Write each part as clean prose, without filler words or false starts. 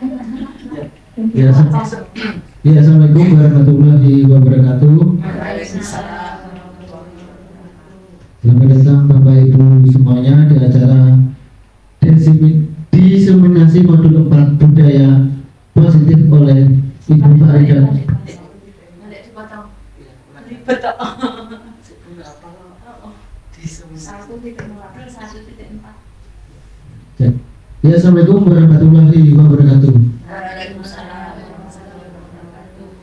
Ya, ya, Assalamualaikum warahmatullahi wabarakatuh. Selamat datang Bapak Ibu semuanya di acara diseminasi modul 4 budaya positif oleh Ibu Farida. Ya, Assalamualaikum warahmatullahi wabarakatuh.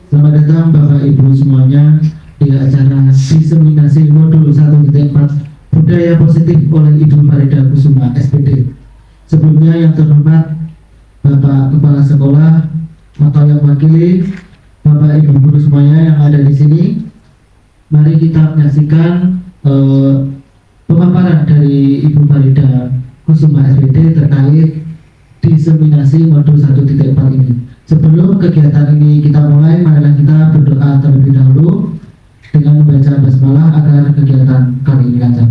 Selamat datang Bapak Ibu semuanya di acara diseminasi modul 1.4 budaya positif oleh Ibu Farida Kusuma SPD. Sebelumnya yang terhormat Bapak Kepala Sekolah atau yang mewakili Bapak Ibu guru semuanya yang ada di sini, mari kita menyaksikan pemaparan dari Ibu Farida Kusuma SPD terkait diseminasi modul 1.4 ini. Sebelum kegiatan ini kita mulai, marilah kita berdoa terlebih dahulu dengan membaca basmalah agar kegiatan kali ini lancar.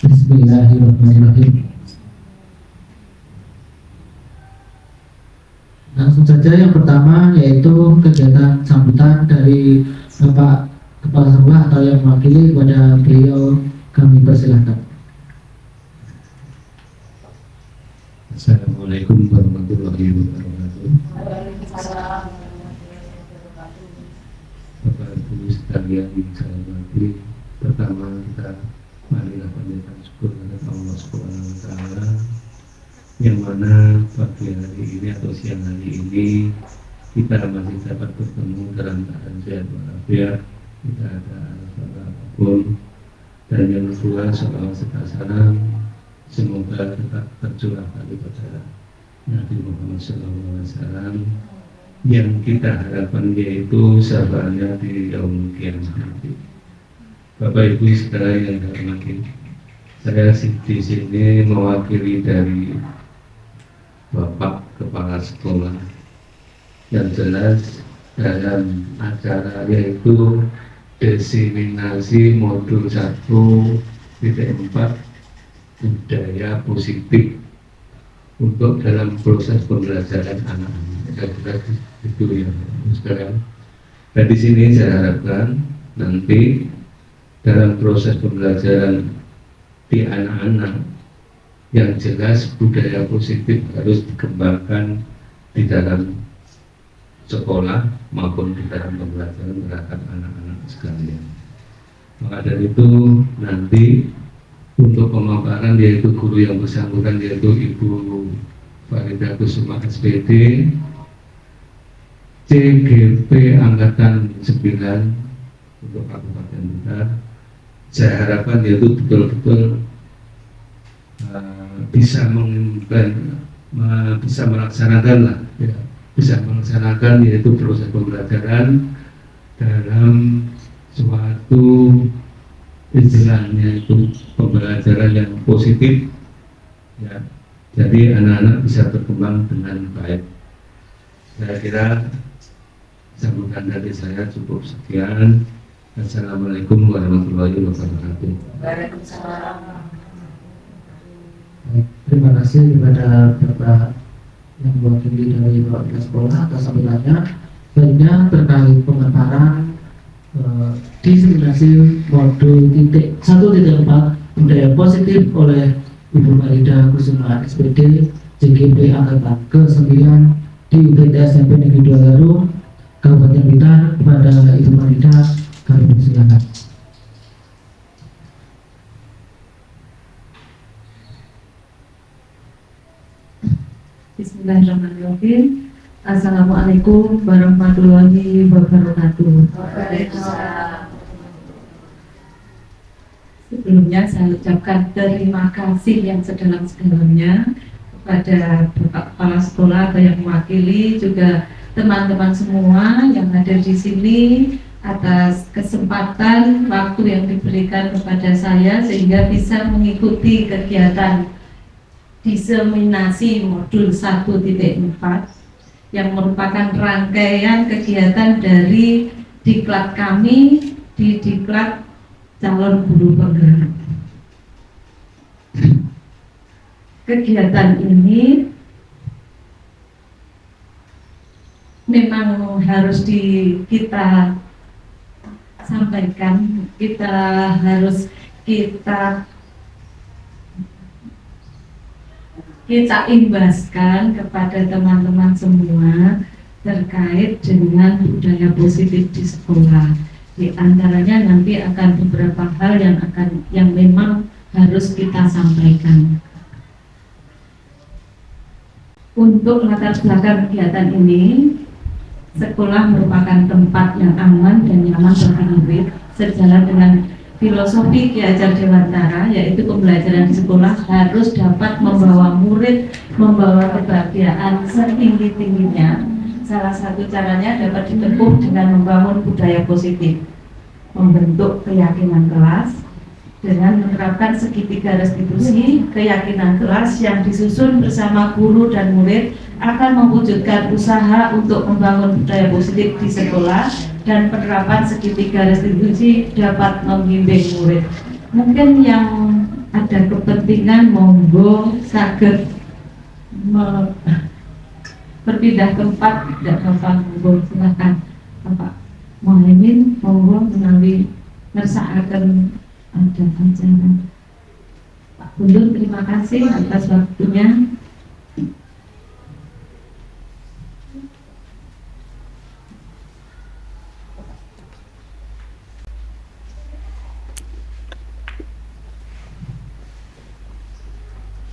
Bismillahirrahmanirrahim. Langsung saja yang pertama yaitu kegiatan sambutan dari Bapak Kepala Sekolah atau yang mewakili, kepada beliau kami persilahkan. Assalamualaikum warahmatullahi wabarakatuh. Bapak Ibu sekalian yang saya hormati, pertama kita marilah panjatkan syukur kepada Allah Subhanahu wa Ta'ala yang mana pagi hari ini atau siang hari ini kita masih dapat bertemu dalam keadaan sehat walafiat, tidak ada alasan apapun, dan yang kedua salawat serta salam semoga tetap tercurahkan kepada Nabi Muhammad SAW yang kita harapkan yaitu syafaatnya di yaumul qiyamah nanti. Bapak Ibu sekalian yang hormati, saya di sini mewakili dari Bapak Kepala Sekolah yang jelas dalam acara yaitu diseminasi modul 1.4 budaya positif untuk dalam proses pembelajaran anak-anak. Itu ya, sekarang. Dan di sini saya harapkan nanti dalam proses pembelajaran di anak-anak yang jelas budaya positif harus dikembangkan di dalam sekolah maupun di dalam pembelajaran terhadap anak-anak sekalian. Maka dari itu nanti untuk pemaparan yaitu guru yang bersangkutan yaitu Ibu Farida Kusuma SPD CGP Angkatan 9 untuk Kabupaten Blitar. Saya harapkan yaitu betul-betul bisa melaksanakan lah, ya, bisa melaksanakan yaitu proses pembelajaran dalam suatu istilahnya itu pembelajaran yang positif, ya. Jadi anak-anak bisa berkembang dengan baik. Saya kira sambutan dari saya cukup sekian. Assalamualaikum warahmatullahi wabarakatuh. Waalaikumsalam. Terima kasih kepada Bapak yang mewakili dari Bapak Kepala Sekolah atas sambutannya. Selanjutnya terkait pemaparan diseminasi modul 1.4 budaya positif oleh Ibu Farida Kusuma SPD CGP Angkatan ke-9 di UPT SMP Negeri 2 Garut Kabupaten Blitar. Kepada Ibu Farida kami persilakan. Bismillahirrahmanirrahim. Assalamualaikum warahmatullahi wabarakatuh. Sebelumnya saya ucapkan terima kasih yang sedalam-sedalamnya kepada Bapak Kepala Sekolah atau yang mewakili, juga teman-teman semua yang ada di sini atas kesempatan waktu yang diberikan kepada saya sehingga bisa mengikuti kegiatan diseminasi modul 1.4 yang merupakan rangkaian kegiatan dari diklat kami di diklat calon guru penggerak. Kegiatan ini memang harus kita sampaikan, kita harus kita imbaskan kepada teman-teman semua terkait dengan budaya positif di sekolah. Di antaranya nanti akan beberapa hal yang memang harus kita sampaikan. Untuk latar belakang kegiatan ini, sekolah merupakan tempat yang aman dan nyaman bagi murid, sejalan dengan filosofi Ki Hajar Dewantara, yaitu pembelajaran di sekolah harus dapat membawa murid, membawa kebahagiaan setinggi-tingginya. Salah satu caranya dapat ditempuh dengan membangun budaya positif, membentuk keyakinan kelas dengan menerapkan segitiga restitusi. Keyakinan kelas yang disusun bersama guru dan murid akan mewujudkan usaha untuk membangun budaya positif di sekolah, dan penerapan segitiga restitusi dapat membimbing murid. Mungkin yang ada kepentingan monggo saged berpindah tempat, tidak apa-apa, monggo silakan Bapak Muhaimin, monggo menawi ngersakaken ada acara. Pak Gundul, terima kasih atas waktunya.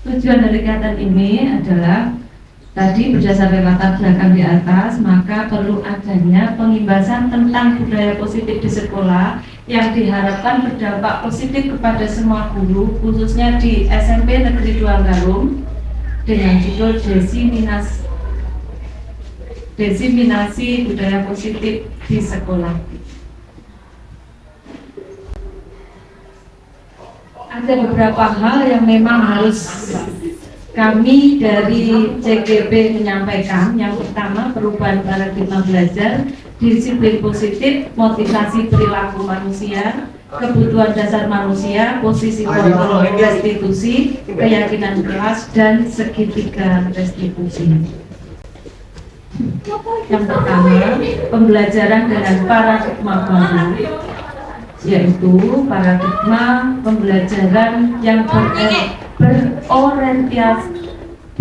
Tujuan dari kegiatan ini adalah tadi berdasarkan latar belakang di atas, maka perlu adanya pengimbasan tentang budaya positif di sekolah yang diharapkan berdampak positif kepada semua guru, khususnya di SMP Negeri 2 Garum, dengan judul Desiminasi Budaya Positif di Sekolah. Ada beberapa hal yang memang harus kami dari CGP menyampaikan. Yang pertama, perubahan paradigma belajar, disiplin positif, motivasi perilaku manusia, kebutuhan dasar manusia, posisi kontrol restitusi, keyakinan kelas, dan segitiga restitusi. Yang pertama, pembelajaran dengan paradigma baru, yaitu paradigma pembelajaran yang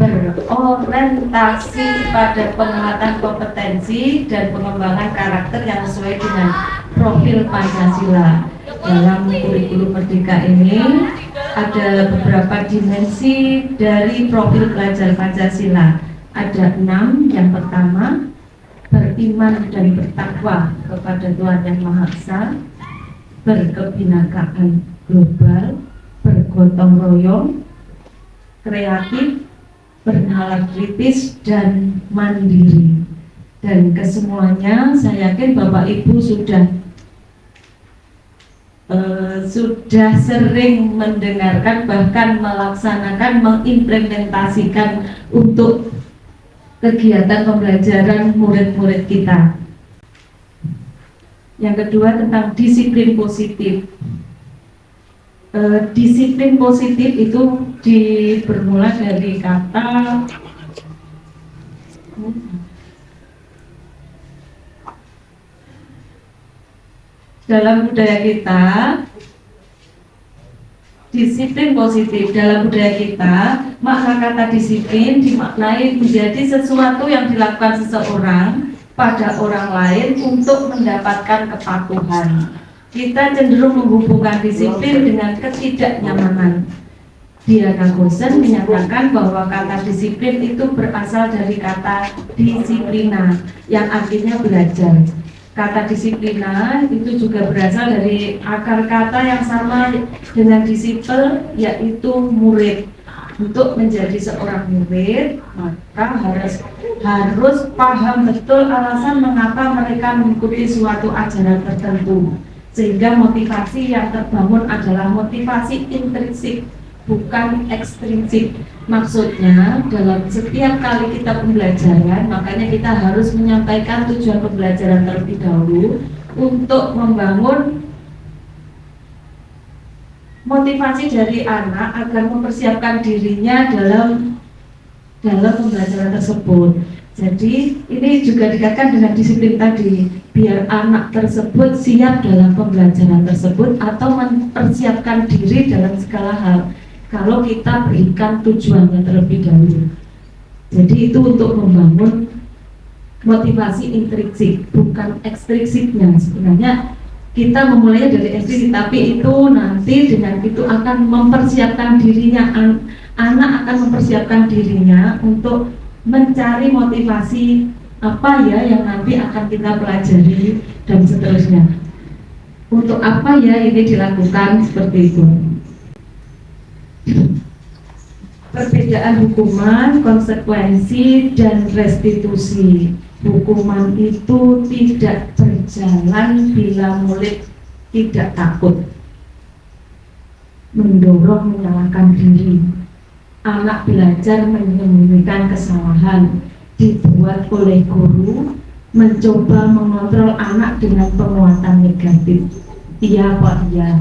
berorientasi pada penguatan kompetensi dan pengembangan karakter yang sesuai dengan profil Pancasila. Dalam kurikulum Merdeka ini ada beberapa dimensi dari profil pelajar Pancasila. Ada 6. Yang pertama, beriman dan bertakwa kepada Tuhan Yang Maha Esa, berkebinakaan global, bergotong royong, kreatif, bernalar kritis, dan mandiri. Dan kesemuanya saya yakin Bapak Ibu sudah sering mendengarkan, bahkan melaksanakan, mengimplementasikan untuk kegiatan pembelajaran murid-murid kita. Yang kedua, tentang disiplin positif. Disiplin positif itu bermula dari kata dalam budaya kita. Disiplin positif dalam budaya kita, makna kata disiplin dimaknai menjadi sesuatu yang dilakukan seseorang pada orang lain untuk mendapatkan kepatuhan. Kita cenderung menghubungkan disiplin dengan ketidaknyamanan. Diana Gosen menyatakan bahwa kata disiplin itu berasal dari kata disiplina, yang artinya belajar. Kata disiplina itu juga berasal dari akar kata yang sama dengan disiplin, yaitu murid. Untuk menjadi seorang murid, maka harus paham betul alasan mengapa mereka mengikuti suatu ajaran tertentu, sehingga motivasi yang terbangun adalah motivasi intrinsik, bukan ekstrinsik. Maksudnya, dalam setiap kali kita pembelajaran, makanya kita harus menyampaikan tujuan pembelajaran terlebih dahulu untuk membangun motivasi dari anak agar mempersiapkan dirinya dalam pembelajaran tersebut. Jadi ini juga dikaitkan dengan disiplin tadi, biar anak tersebut siap dalam pembelajaran tersebut atau mempersiapkan diri dalam segala hal. Kalau kita berikan tujuannya terlebih dahulu. Jadi itu untuk membangun motivasi intrinsik, bukan ekstrinsiknya. Sebenarnya kita memulainya dari ekstrinsik, tapi itu nanti dengan itu akan mempersiapkan dirinya, anak akan mempersiapkan dirinya untuk mencari motivasi apa ya yang nanti akan kita pelajari dan seterusnya. Untuk apa ya ini dilakukan seperti itu. Perbedaan hukuman, konsekuensi, dan restitusi. Hukuman itu tidak berjalan bila murid tidak takut, mendorong menyalahkan diri. Anak belajar menyembunyikan kesalahan, dibuat oleh guru, mencoba mengontrol anak dengan penguatan negatif. Iya Pak, iya.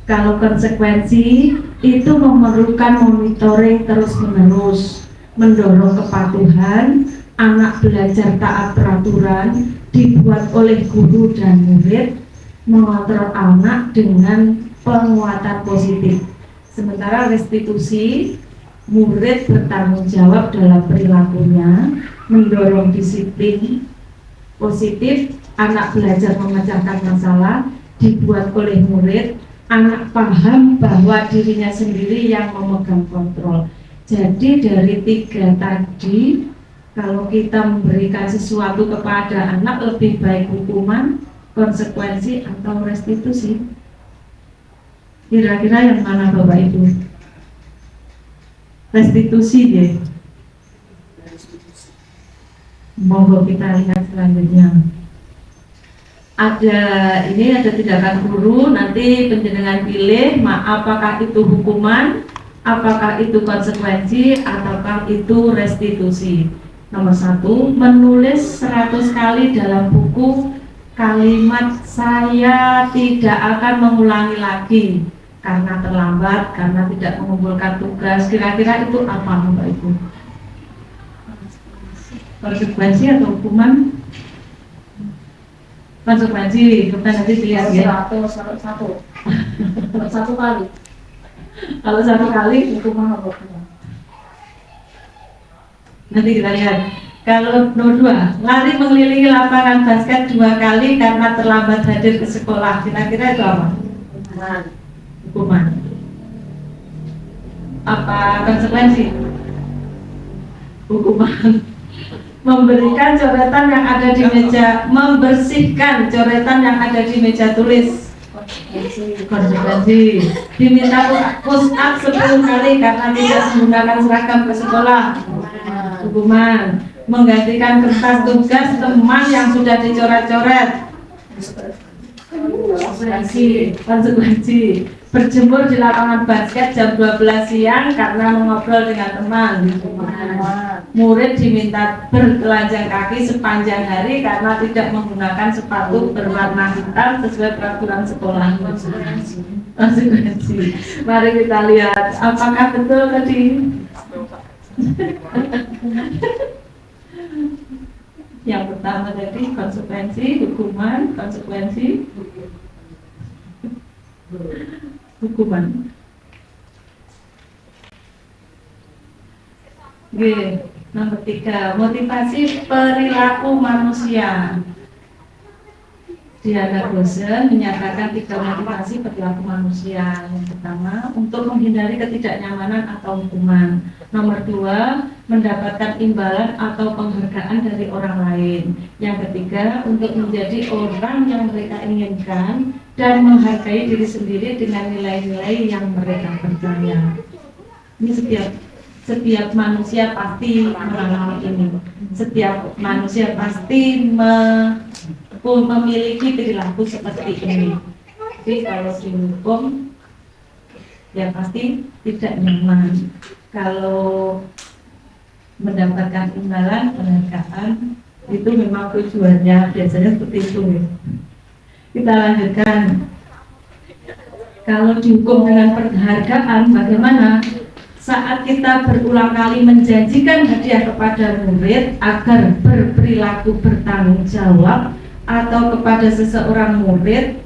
Kalau konsekuensi itu memerlukan monitoring terus-menerus, mendorong kepatuhan, anak belajar taat peraturan, dibuat oleh guru dan murid, mengontrol anak dengan penguatan positif. Sementara restitusi, murid bertanggung jawab dalam perilakunya, mendorong disiplin positif, anak belajar memecahkan masalah, dibuat oleh murid, anak paham bahwa dirinya sendiri yang memegang kontrol. Jadi dari tiga tadi, kalau kita memberikan sesuatu kepada anak, lebih baik hukuman, konsekuensi, atau restitusi. Kira-kira yang mana Bapak Ibu? Restitusi deh. Monggo kita lihat selanjutnya. Ada tindakan guru, nanti penjenengan pilih, apakah itu hukuman, apakah itu konsekuensi, ataukah itu restitusi. Nomor 1, menulis 100 kali dalam buku kalimat saya tidak akan mengulangi lagi karena terlambat, karena tidak mengumpulkan tugas. Kira-kira itu apa Bapak Ibu? Konsekuensi atau hukuman? Konsekuensi, kita nanti lihat ya. Satu kali. Kalau 1 kali hukuman apa? Nanti kita lihat. Kalau nomor 2, lari mengelilingi lapangan basket 2 kali karena terlambat hadir ke sekolah. Kira-kira itu apa? Hukuman. Apa konsekuensi? Hukuman. Memberikan coretan yang ada di meja, membersihkan coretan yang ada di meja tulis. Konsekuensi. Diminta push up 10 kali karena tidak menggunakan seragam ke sekolah. Hukuman. Menggantikan kertas tugas teman yang sudah dicoret-coret. Konsekuensi. Berjemur di lapangan basket jam 12 siang karena mengobrol dengan teman. Murid diminta bertelanjang kaki sepanjang hari karena tidak menggunakan sepatu berwarna hitam sesuai peraturan sekolah. Konsekuensi. Mari kita lihat apakah betul tadi. Yang pertama tadi konsekuensi, hukuman, konsekuensi, hukuman. Nomor 3, motivasi perilaku manusia. Diana Rosen menyatakan 3 motivasi perilaku manusia. Yang pertama, untuk menghindari ketidaknyamanan atau hukuman. Nomor 2, mendapatkan imbalan atau penghargaan dari orang lain. Yang ketiga, untuk menjadi orang yang mereka inginkan dan menghargai diri sendiri dengan nilai-nilai yang mereka percaya. Ini setiap manusia pasti mengalami ini. Setiap manusia pasti memiliki perilaku seperti ini. Jadi kalau dihukum, ya pasti tidak nyaman. Kalau mendapatkan imbalan, penghargaan, itu memang tujuannya biasanya seperti itu. Kita lanjutkan. Kalau dihukum dengan penghargaan, bagaimana? saat kita berulang kali menjanjikan hadiah kepada murid agar berperilaku bertanggung jawab, atau kepada seseorang murid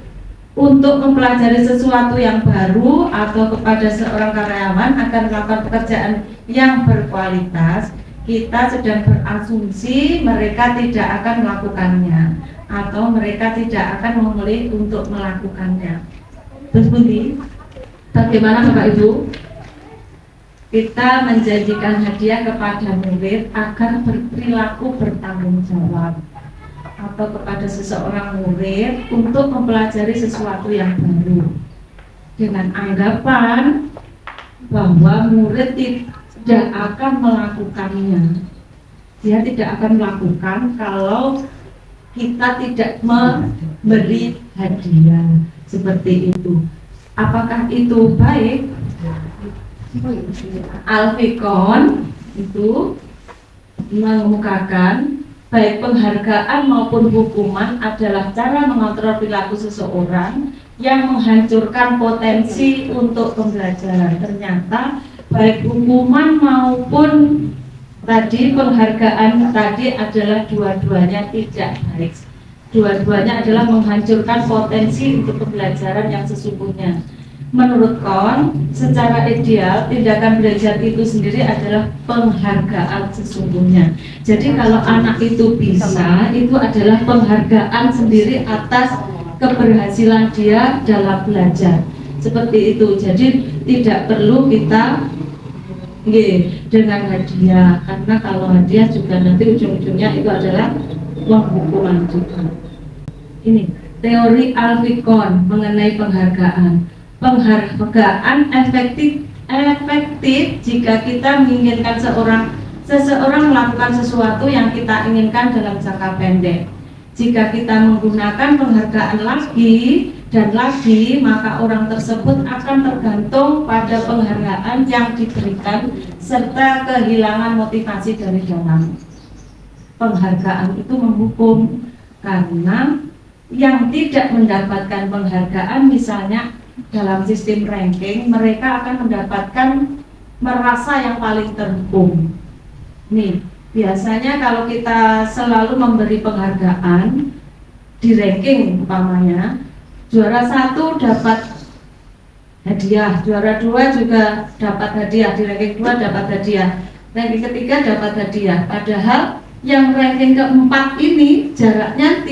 untuk mempelajari sesuatu yang baru, atau kepada seorang karyawan agar melakukan pekerjaan yang berkualitas, kita sedang berasumsi mereka tidak akan melakukannya atau mereka tidak akan memilih untuk melakukannya. Terus Budi, bagaimana Bapak Ibu? Kita menjanjikan hadiah kepada murid agar berperilaku bertanggung jawab, atau kepada seseorang murid untuk mempelajari sesuatu yang baru, dengan anggapan bahwa murid tidak akan melakukannya. Dia tidak akan melakukan kalau kita tidak memberi hadiah seperti itu. Apakah itu baik? Alfikon itu mengemukakan baik penghargaan maupun hukuman adalah cara mengontrol perilaku seseorang yang menghancurkan potensi untuk pembelajaran. Ternyata baik hukuman maupun tadi penghargaan tadi adalah dua-duanya tidak baik. Dua-duanya adalah menghancurkan potensi untuk pembelajaran yang sesungguhnya. Menurut Kon, secara ideal tindakan belajar itu sendiri adalah penghargaan sesungguhnya. Jadi kalau anak itu bisa, itu adalah penghargaan sendiri atas keberhasilan dia dalam belajar. Seperti itu. Jadi tidak perlu kita dengan hadiah, karena kalau hadiah juga nanti ujung-ujungnya itu adalah uang hukuman juga. Ini teori Alfikon mengenai penghargaan. Penghargaan efektif jika kita menginginkan seseorang melakukan sesuatu yang kita inginkan dalam jangka pendek. Jika kita menggunakan penghargaan lagi dan lagi, maka orang tersebut akan tergantung pada penghargaan yang diberikan serta kehilangan motivasi dari dalam. Penghargaan itu menghukum, karena yang tidak mendapatkan penghargaan, misalnya dalam sistem ranking, mereka akan mendapatkan merasa yang paling terhukum. Nih, biasanya kalau kita selalu memberi penghargaan di ranking, umpamanya juara 1 dapat hadiah, juara 2 juga dapat hadiah, di ranking 2 dapat hadiah, ranking ketiga dapat hadiah. Padahal yang ranking keempat ini jaraknya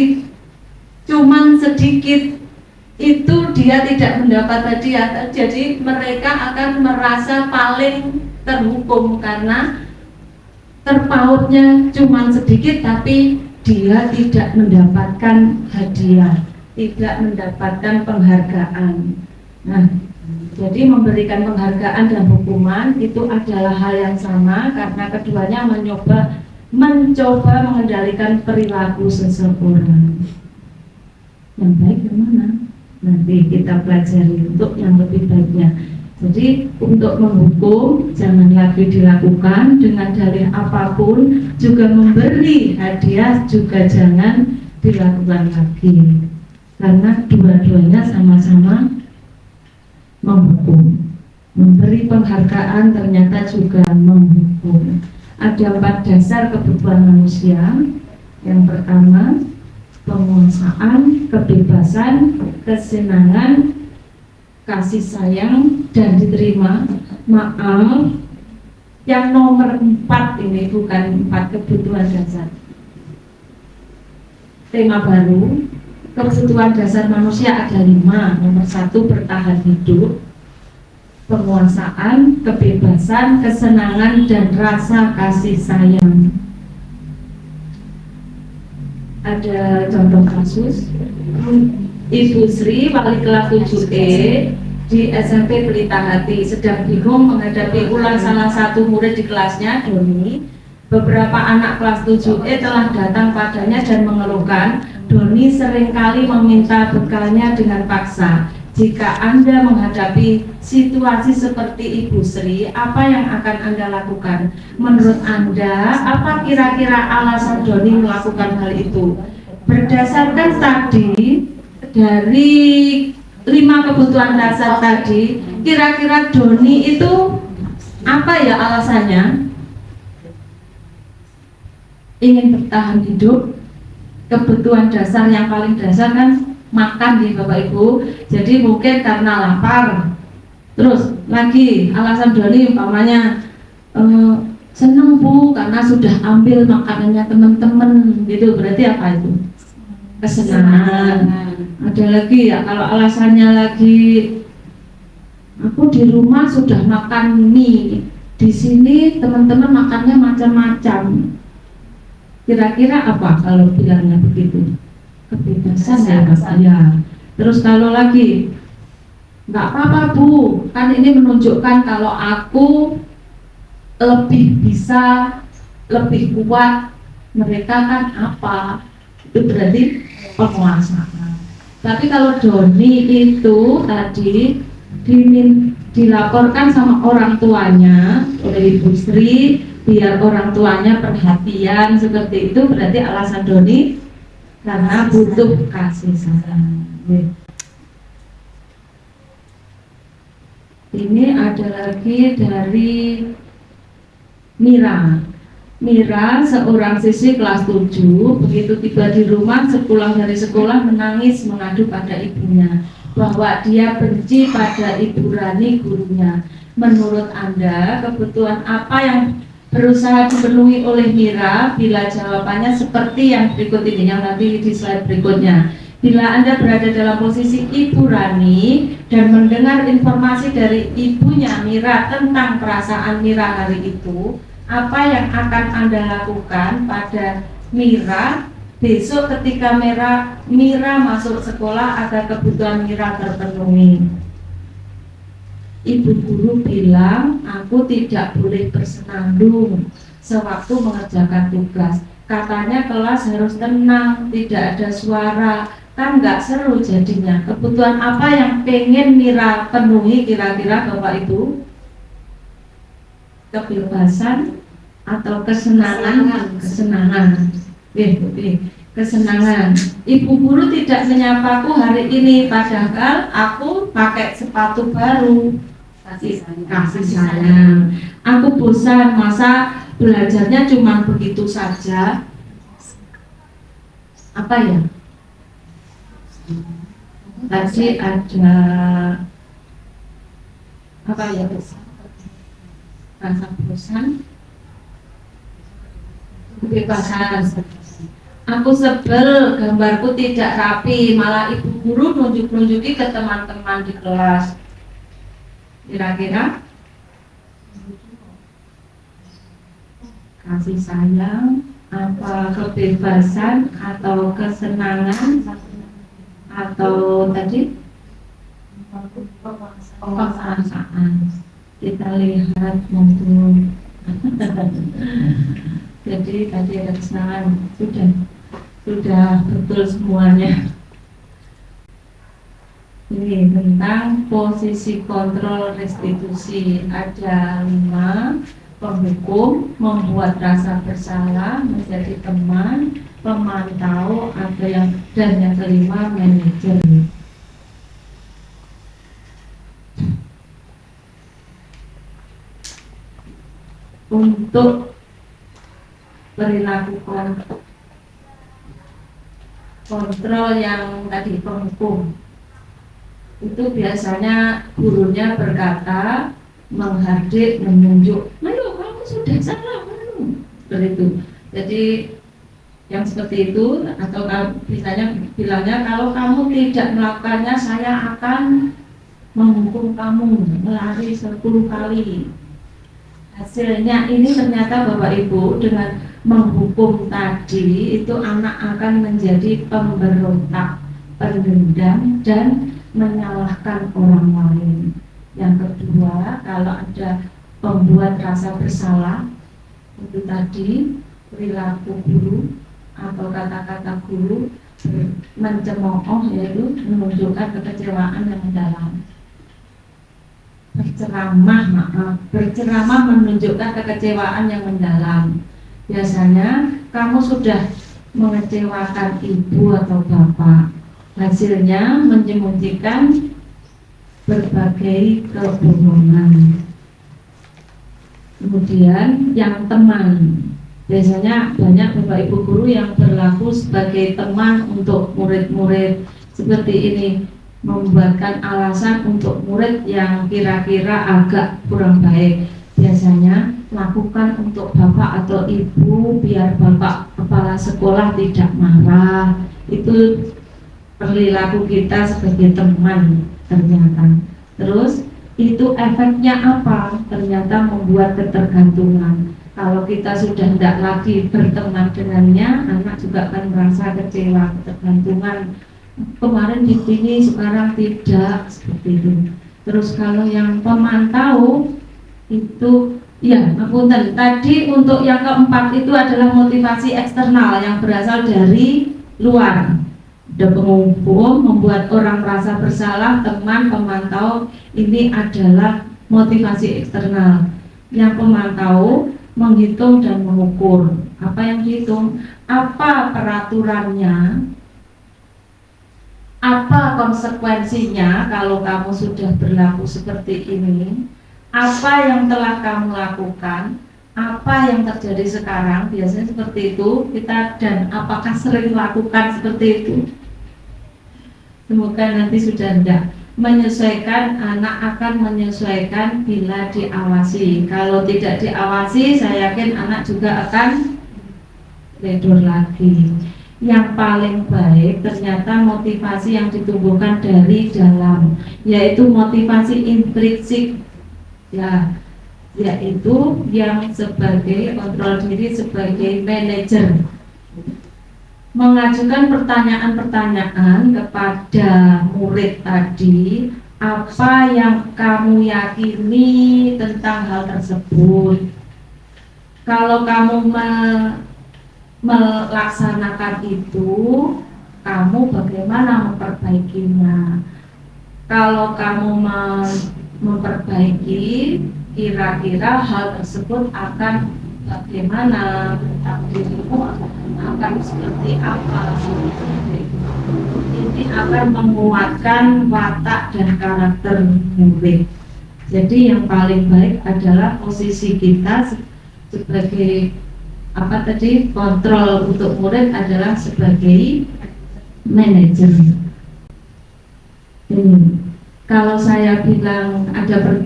cuman sedikit, itu dia tidak mendapat hadiah. Jadi mereka akan merasa paling terhukum karena terpautnya cuma sedikit, tapi dia tidak mendapatkan hadiah, tidak mendapatkan penghargaan. Nah, jadi memberikan penghargaan dan hukuman itu adalah hal yang sama, karena keduanya mencoba mengendalikan perilaku seseorang. Yang baik yang mana? Nanti kita pelajari untuk yang lebih baiknya. Jadi untuk menghukum jangan lagi dilakukan dengan dalih apapun, juga memberi hadiah juga jangan dilakukan lagi, karena dua-duanya sama-sama menghukum. Memberi penghargaan ternyata juga menghukum. Ada 4 dasar kebutuhan manusia. Yang pertama, penguasaan, kebebasan, kesenangan, kasih sayang, dan diterima. Maaf, yang nomor 4 ini bukan 4 kebutuhan dasar. Tema baru, kebutuhan dasar manusia ada 5. Nomor 1, bertahan hidup, penguasaan, kebebasan, kesenangan, dan rasa kasih sayang. Ada contoh kasus, Ibu Sri, wali kelas 7E di SMP Pelita Hati, sedang bingung menghadapi ulang salah satu murid di kelasnya, Doni. Beberapa anak kelas 7E telah datang padanya dan mengeluhkan, Doni seringkali meminta bekalnya dengan paksa. Jika Anda menghadapi situasi seperti Ibu Sri, apa yang akan Anda lakukan? Menurut Anda, apa kira-kira alasan Doni melakukan hal itu? Berdasarkan tadi, dari 5 kebutuhan dasar tadi, kira-kira Doni itu Apa ya alasannya? Ingin bertahan hidup, kebutuhan dasar yang paling dasar kan makan nih Bapak Ibu. Jadi mungkin karena lapar. Terus lagi alasan Doni umpamanya seneng Bu karena sudah ambil makanannya teman-teman gitu, berarti apa itu? Kesenangan. Ada lagi ya kalau alasannya lagi aku di rumah sudah makan mie, di sini teman-teman makannya macam-macam. Kira-kira apa kalau bilangnya begitu? Kebebasan ya Bapak ya. Terus kalau lagi nggak apa-apa Bu, kan ini menunjukkan kalau aku lebih bisa, lebih kuat. Mereka kan apa? Itu berarti penguasaan. Tapi kalau Doni itu tadi dilaporkan sama orang tuanya oleh Ibu Sri biar orang tuanya perhatian seperti itu, berarti alasan Doni karena butuh kasih sayang. Ini ada lagi dari Mira. Mira seorang siswi kelas 7, begitu tiba di rumah sepulang dari sekolah menangis mengadu pada ibunya bahwa dia benci pada Ibu Rani gurunya. Menurut Anda, kebutuhan apa yang berusaha dipenuhi oleh Mira? Bila jawabannya seperti yang berikut ini, yang nanti di slide berikutnya. Bila Anda berada dalam posisi Ibu Rani dan mendengar informasi dari ibunya Mira tentang perasaan Mira hari itu, apa yang akan Anda lakukan pada Mira besok ketika Mira masuk sekolah agar kebutuhan Mira terpenuhi? Ibu guru bilang aku tidak boleh bersenandung sewaktu mengerjakan tugas. Katanya kelas harus tenang, tidak ada suara, kan nggak seru jadinya. Kebutuhan apa yang pengen Mira penuhi kira-kira Bapak Ibu? Kebebasan atau kesenangan? Kesenangan. Kesenangan. Ibu guru tidak menyapaku hari ini, padahal aku pakai sepatu baru. Kasih sayang. Aku bosan, masa belajarnya cuma begitu saja. Apa ya? Tadi ada apa ya? Rasa bosan, kebebasan. Aku sebel, gambarku tidak rapi, malah ibu guru nunjuk-nunjuki ke teman-teman di kelas. Kira-kira kasih sayang, apa kebebasan atau kesenangan atau tadi penguasaan. Kita lihat mungkin. Jadi tadi ada kesenangan, sudah betul semuanya. Ini tentang posisi kontrol restitusi, ada 5. Penghukum, membuat rasa bersalah, menjadi teman, pemantau, dan yang kelima manajer. Untuk perilaku kontrol yang tadi penghukum itu biasanya gurunya berkata, menghardik, menunjuk, ayo kamu sudah salah, begitu. Jadi yang seperti itu, atau bilangnya kalau kamu tidak melakukannya saya akan menghukum kamu melari 10 kali. Hasilnya ini ternyata Bapak Ibu dengan menghukum tadi itu anak akan menjadi pemberontak, pendendam, dan menyalahkan orang lain. Yang kedua, kalau ada pembuat rasa bersalah, itu tadi perilaku guru atau kata-kata guru mencemooh, yaitu menunjukkan kekecewaan yang mendalam. Berceramah menunjukkan kekecewaan yang mendalam. Biasanya kamu sudah mengecewakan ibu atau bapak. Hasilnya menyembunyikan berbagai kebohongan. Kemudian yang teman, biasanya banyak Bapak Ibu guru yang berlaku sebagai teman untuk murid-murid seperti ini, membuatkan alasan untuk murid yang kira-kira agak kurang baik. Biasanya lakukan untuk Bapak atau Ibu biar Bapak kepala sekolah tidak marah. Itu perilaku kita sebagai teman ternyata. Terus itu efeknya apa? Ternyata membuat ketergantungan. Kalau kita sudah tidak lagi berteman dengannya, anak juga akan merasa kecewa, ketergantungan. Kemarin di sini, sekarang tidak, seperti itu. Terus kalau yang pemantau itu, ya, ngapunten. Tadi untuk yang keempat itu adalah motivasi eksternal yang berasal dari luar. Ada penghukum, membuat orang merasa bersalah, teman, pemantau, ini adalah motivasi eksternal. Yang pemantau menghitung dan mengukur. Apa yang dihitung? Apa peraturannya? Apa konsekuensinya kalau kamu sudah berlaku seperti ini? Apa yang telah kamu lakukan? Apa yang terjadi sekarang? Biasanya seperti itu kita, dan apakah sering lakukan seperti itu? Semoga nanti sudah tidak. Menyesuaikan, anak akan menyesuaikan bila diawasi. Kalau tidak diawasi, saya yakin anak juga akan tidur lagi. Yang paling baik ternyata motivasi yang ditumbuhkan dari dalam, yaitu motivasi intrinsik, ya, yaitu yang sebagai kontrol diri, sebagai manajer, mengajukan pertanyaan-pertanyaan kepada murid tadi. Apa yang kamu yakini tentang hal tersebut? Kalau kamu melaksanakan itu, kamu bagaimana memperbaikinya? Kalau kamu memperbaiki, kira-kira hal tersebut akan bagaimana, tentang dirimu akan seperti apa? Ini akan menguatkan watak dan karakter murid. Jadi yang paling baik adalah posisi kita sebagai apa tadi, kontrol untuk murid adalah sebagai manajer. Kalau saya bilang ada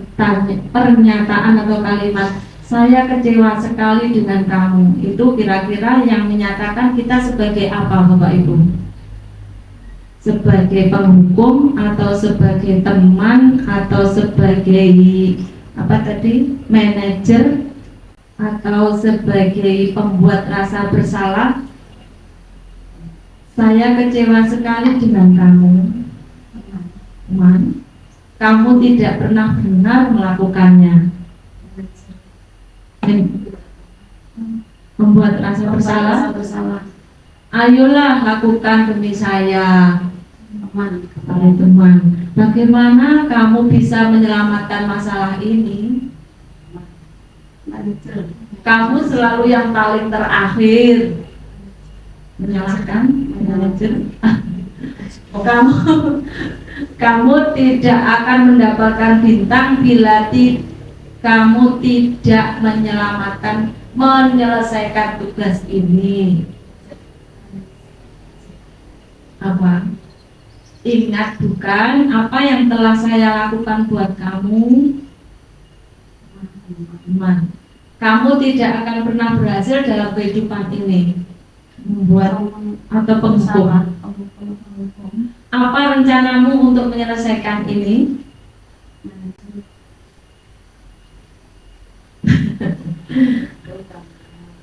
pernyataan atau kalimat, saya kecewa sekali dengan kamu, itu kira-kira yang menyatakan kita sebagai apa, Bapak Ibu? Sebagai penghukum atau sebagai teman atau sebagai apa tadi, manajer atau sebagai pembuat rasa bersalah? Saya kecewa sekali dengan kamu, teman. Kamu tidak pernah benar melakukannya. Membuat rasa bersalah. Ayolah lakukan demi saya, teman. Bagaimana kamu bisa menyelamatkan masalah ini? Kamu selalu yang paling terakhir. Menyalahkan manajer. Kamu tidak akan mendapatkan bintang bila kamu tidak menyelesaikan tugas ini. Apa? Ingat bukan apa yang telah saya lakukan buat kamu? Teman, kamu tidak akan pernah berhasil dalam kehidupan ini. Membuat atau penghukum. Apa rencanamu untuk menyelesaikan ini?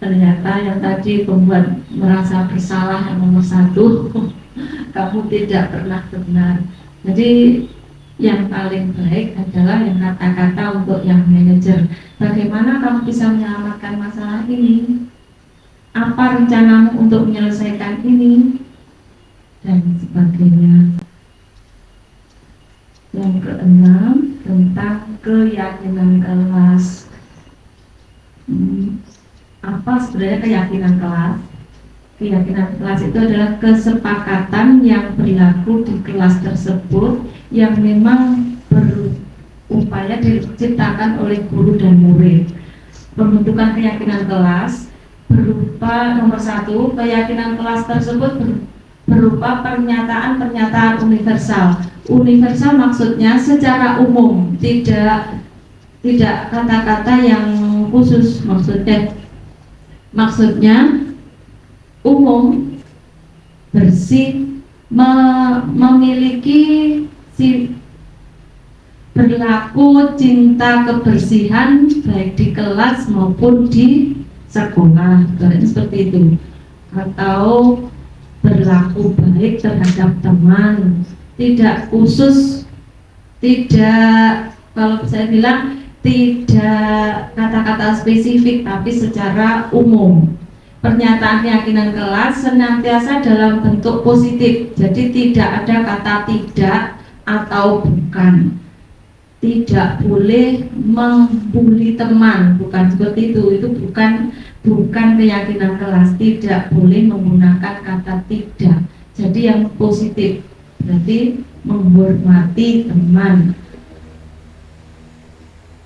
Ternyata yang tadi membuat merasa bersalah yang nomor satu, kamu tidak pernah benar. Jadi yang paling baik adalah yang kata-kata untuk yang manajer. Bagaimana kamu bisa menyelamatkan masalah ini? Apa rencanamu untuk menyelesaikan ini? Dan sebagainya. Yang keenam, tentang keyakinan kelas. Apa sebenarnya keyakinan kelas? Keyakinan kelas itu adalah kesepakatan yang berlaku di kelas tersebut yang memang berupaya diciptakan oleh guru dan murid. pembentukan keyakinan kelas berupa nomor 1, keyakinan kelas tersebut berupa pernyataan-pernyataan universal. Universal maksudnya secara umum, tidak kata-kata yang khusus, maksudnya umum, bersih, memiliki berlaku cinta kebersihan baik di kelas maupun di sekolah, seperti itu. Atau berlaku baik terhadap teman, tidak khusus, tidak, kalau saya bilang tidak kata-kata spesifik tapi secara umum. Pernyataan keyakinan kelas senantiasa dalam bentuk positif, jadi tidak ada kata tidak atau bukan. Tidak boleh membuli teman, bukan seperti itu bukan keyakinan kelas. Tidak boleh menggunakan kata tidak. Jadi yang positif berarti menghormati teman,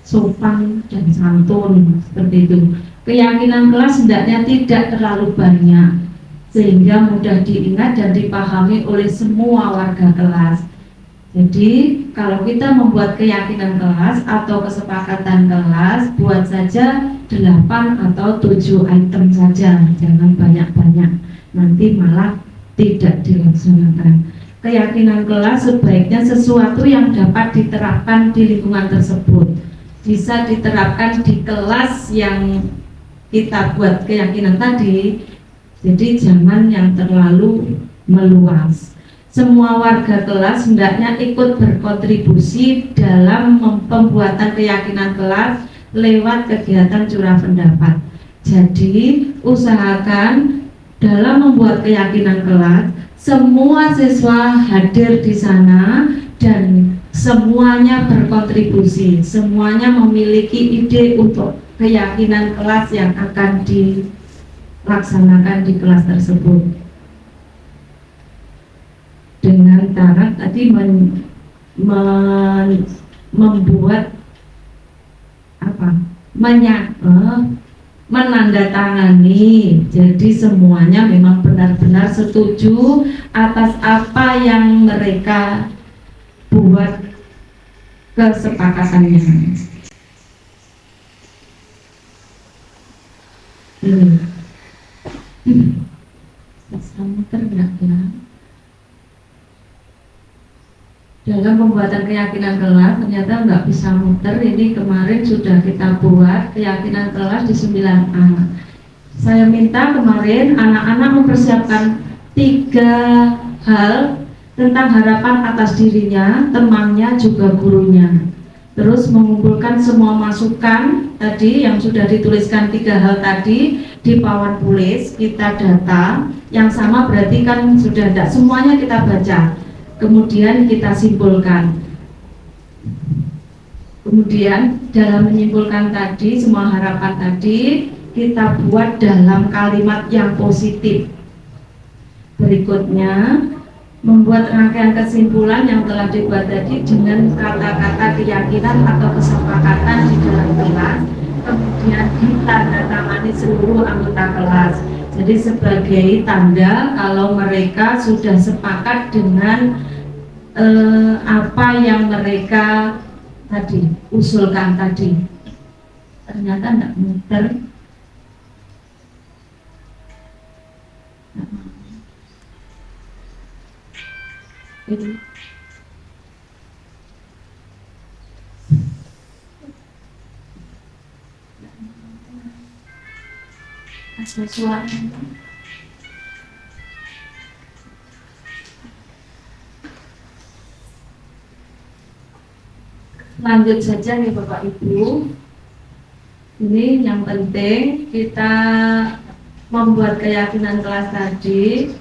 sopan dan santun, seperti itu. Keyakinan kelas hendaknya tidak terlalu banyak sehingga mudah diingat dan dipahami oleh semua warga kelas. Jadi kalau kita membuat keyakinan kelas atau kesepakatan kelas, buat saja 8 atau 7 item saja, jangan banyak-banyak, nanti malah tidak dilaksanakan. Keyakinan kelas sebaiknya sesuatu yang dapat diterapkan di lingkungan tersebut, bisa diterapkan di kelas yang kita buat keyakinan tadi. Jadi jangan yang terlalu meluas. Semua warga kelas hendaknya ikut berkontribusi dalam pembuatan keyakinan kelas lewat kegiatan curah pendapat. Jadi usahakan dalam membuat keyakinan kelas semua siswa hadir di sana dan semuanya berkontribusi, semuanya memiliki ide untuk keyakinan kelas yang akan dilaksanakan di kelas tersebut. Dengan cara tadi membuat menandatangani. Jadi semuanya memang benar-benar setuju atas apa yang mereka buat kesepakatannya. Bisa muter enggak ya? Dalam pembuatan keyakinan kelas ternyata nggak bisa muter. Ini kemarin sudah kita buat keyakinan kelas di 9A. Saya minta kemarin anak-anak mempersiapkan 3 hal tentang harapan atas dirinya, temannya, juga gurunya. Terus mengumpulkan semua masukan tadi yang sudah dituliskan 3 hal tadi di pawan tulis, kita data. Yang sama berarti kan sudah tidak semuanya kita baca. Kemudian kita simpulkan. Kemudian dalam menyimpulkan tadi semua harapan tadi kita buat dalam kalimat yang positif. Berikutnya membuat rangkaian kesimpulan yang telah dibuat tadi dengan kata-kata keyakinan atau kesepakatan di dalam kelas, kemudian ditandatangani seluruh anggota kelas. Jadi sebagai tanda kalau mereka sudah sepakat dengan apa yang mereka tadi usulkan tadi. Ternyata tidak muter. Ini. Ada suara. Lanjut saja nih Bapak Ibu. Ini yang penting kita membuat keyakinan kelas tadi,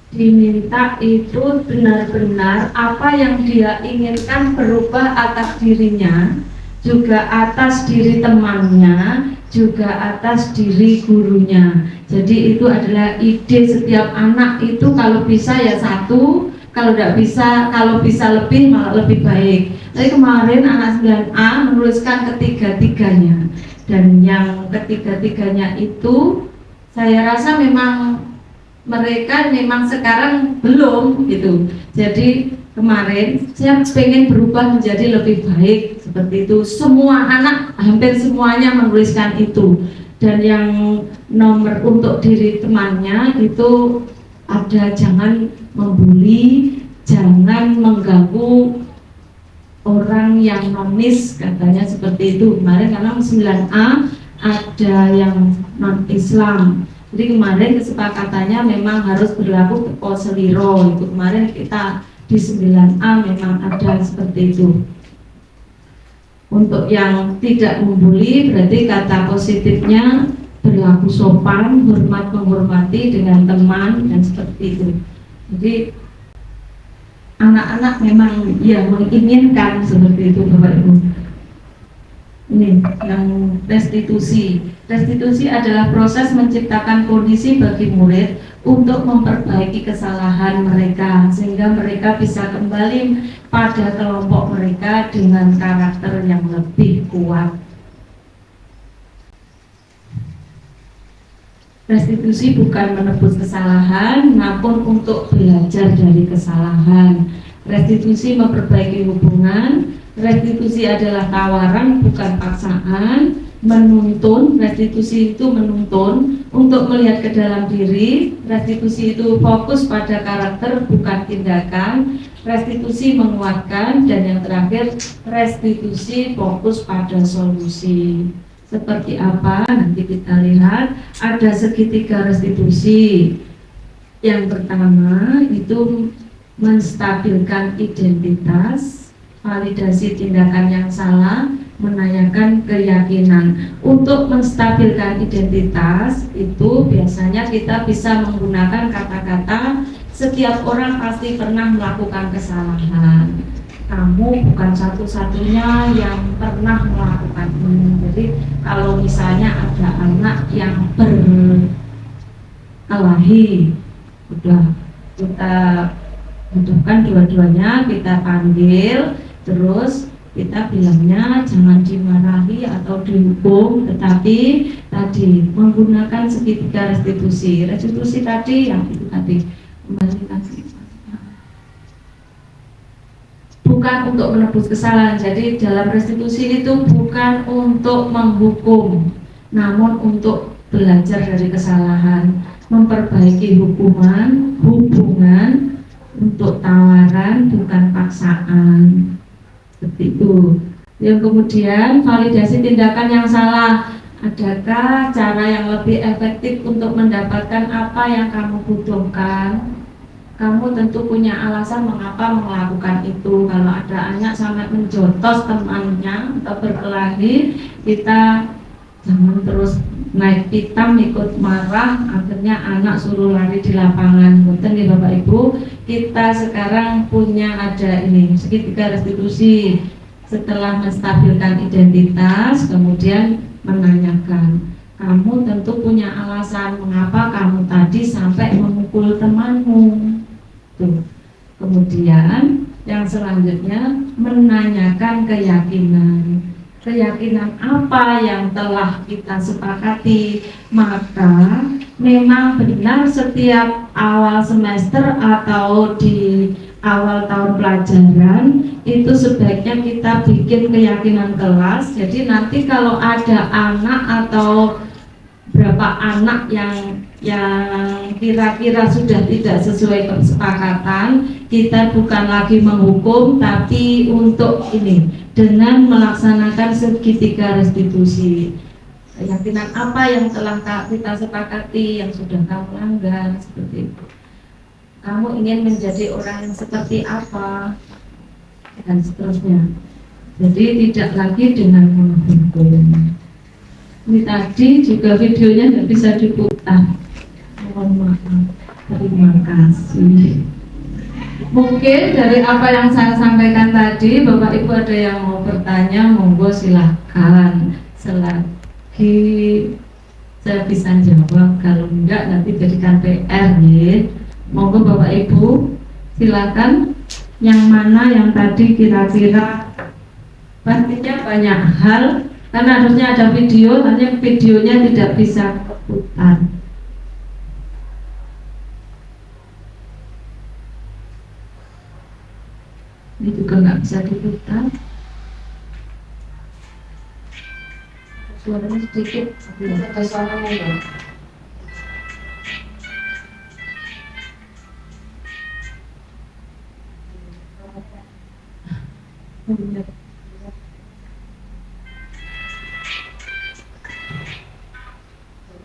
diminta itu benar-benar apa yang dia inginkan berubah atas dirinya, juga atas diri temannya, juga atas diri gurunya. Jadi itu adalah ide setiap anak itu, kalau bisa ya 1, kalau tidak bisa, kalau bisa lebih malah lebih baik. Tapi kemarin anak 9A menuliskan ketiga-tiganya Dan yang ketiga-tiganya itu saya rasa memang mereka memang sekarang belum gitu. Jadi kemarin saya pengen berubah menjadi lebih baik seperti itu. Semua anak hampir semuanya menuliskan itu. Dan yang nomor untuk diri temannya itu ada jangan membuli, jangan mengganggu orang yang nonis, katanya seperti itu kemarin. Karena 9A ada yang non Islam, jadi kemarin kesepakatannya memang harus berlaku ke Koseliro. Itu kemarin kita di 9A memang ada seperti itu. Untuk yang tidak membuli berarti kata positifnya berlaku sopan, hormat menghormati dengan teman dan seperti itu. Jadi anak-anak memang ya menginginkan seperti itu Bapak Ibu. Ini yang restitusi. Restitusi adalah proses menciptakan kondisi bagi murid untuk memperbaiki kesalahan mereka sehingga mereka bisa kembali pada kelompok mereka dengan karakter yang lebih kuat. Restitusi bukan menebus kesalahan, namun untuk belajar dari kesalahan. Restitusi memperbaiki hubungan. Restitusi adalah tawaran, bukan paksaan. Menuntun, restitusi itu menuntun untuk melihat ke dalam diri. Restitusi itu fokus pada karakter, bukan tindakan. Restitusi menguatkan. Dan yang terakhir, restitusi fokus pada solusi. Seperti apa? Nanti kita lihat. Ada segitiga restitusi. Yang pertama itu menstabilkan identitas, validasi tindakan yang salah, menanyakan keyakinan. Untuk menstabilkan identitas itu biasanya kita bisa menggunakan kata-kata setiap orang pasti pernah melakukan kesalahan. Kamu bukan satu-satunya yang pernah melakukan ini. Jadi kalau misalnya ada anak yang berkelahi, udah kita butuhkan dua-duanya, kita panggil, terus kita bilangnya jangan dimarahi atau dihukum, tetapi tadi menggunakan segitiga restitusi. Restitusi tadi yang itu tadi kembali lagi. Bukan untuk menebus kesalahan. Jadi dalam restitusi itu bukan untuk menghukum, namun untuk belajar dari kesalahan, memperbaiki hubungan, untuk tawaran bukan paksaan. Seperti itu. Yang kemudian validasi tindakan yang salah. Adakah cara yang lebih efektif untuk mendapatkan apa yang kamu butuhkan? Kamu tentu punya alasan mengapa melakukan itu. Kalau ada anak sampai menjotos temannya atau berkelahi, kita jangan terus naik pitam ikut marah, akhirnya anak suruh lari di lapangan. Betul ya Bapak Ibu, kita sekarang punya ada ini segitiga restitusi. Setelah menstabilkan identitas, kemudian menanyakan, kamu tentu punya alasan mengapa kamu tadi sampai memukul temanmu. Tuh. Kemudian yang selanjutnya menanyakan keyakinan. Keyakinan apa yang telah kita sepakati. Maka memang benar setiap awal semester atau di awal tahun pelajaran itu sebaiknya kita bikin keyakinan kelas. Jadi nanti kalau ada anak atau berapa anak yang kira-kira sudah tidak sesuai kesepakatan, kita bukan lagi menghukum, tapi untuk ini dengan melaksanakan segitiga restitusi. Keyakinan apa yang telah kita sepakati yang sudah kamu langgar, seperti itu. Kamu ingin menjadi orang yang seperti apa, dan seterusnya. Jadi tidak lagi dengan menghukum. Ini tadi juga videonya nggak bisa diputar. Mohon maaf. Terima kasih. Mungkin dari apa yang saya sampaikan tadi, Bapak Ibu ada yang mau bertanya, monggo silahkan. Selagi saya bisa jawab, kalau enggak nanti jadikan PR ya. Monggo Bapak Ibu silakan. Yang mana yang tadi kira-kira pastinya banyak hal karena harusnya ada video, hanya videonya tidak bisa berputar. Ini juga nggak bisa diputar. Suaranya sedikit. Ada suaranya ya.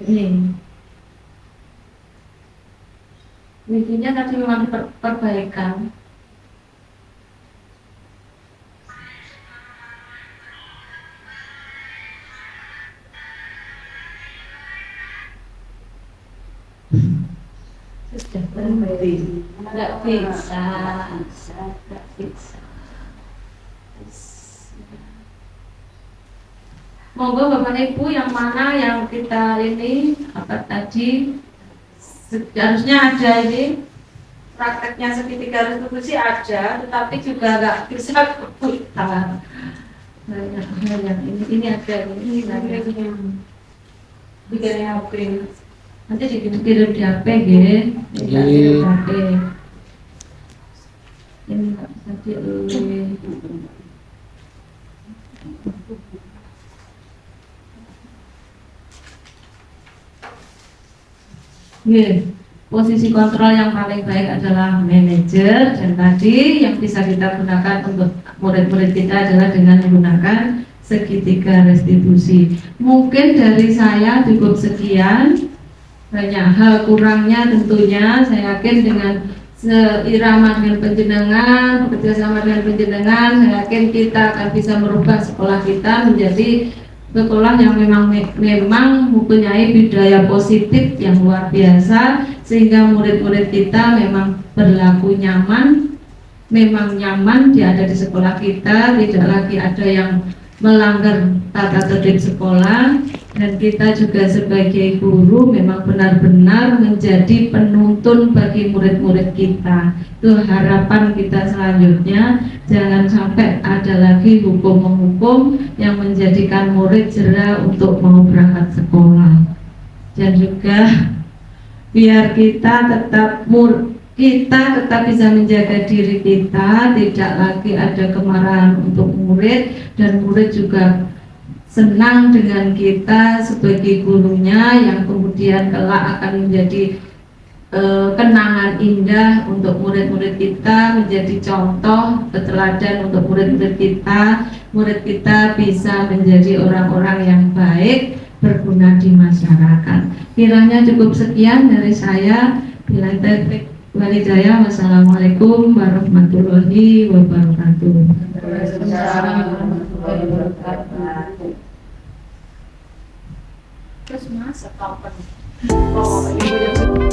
Ini wikinya tadi memang perbaikan. Sudah berhenti. Nggak bisa. Nggak bisa. Monggo Bapak Ibu yang mana yang kita ini apa tadi harusnya ada ini prakteknya segitiga restitusi ada, tetapi juga nggak bisa berputar. Banyak hal yang ini ada ini bikin HP. Nanti dikirim di HP gitu. Kirim HP. Ini nggak bisa diulang. Posisi kontrol yang paling baik adalah manajer, dan tadi yang bisa kita gunakan untuk murid-murid kita adalah dengan menggunakan segitiga restitusi. Mungkin dari saya cukup sekian, banyak hal kurangnya tentunya. Saya yakin dengan seirama dengan penjenengan, bekerjasama dengan penjenengan, saya yakin kita akan bisa merubah sekolah kita menjadi sekolah yang memang mempunyai budaya positif yang luar biasa, sehingga murid-murid kita memang berlaku nyaman, memang nyaman dia ada di sekolah kita, tidak lagi ada yang melanggar tata tertib sekolah, dan kita juga sebagai guru memang benar-benar menjadi penuntun bagi murid-murid kita. Itu harapan kita selanjutnya, jangan sampai ada lagi hukum-hukum yang menjadikan murid jera untuk mau berangkat sekolah. Dan juga biar kita tetap bisa menjaga diri kita, tidak lagi ada kemarahan untuk murid, dan murid juga senang dengan kita sebagai gurunya yang kemudian kelak akan menjadi kenangan indah untuk murid-murid kita, menjadi contoh teladan untuk murid-murid kita. Murid kita bisa menjadi orang-orang yang baik, berguna di masyarakat. Kiranya cukup sekian dari saya. Bila taufiq wal hidayah. Wassalamualaikum warahmatullahi wabarakatuh. Terus mas, apa? Oh, ibu yang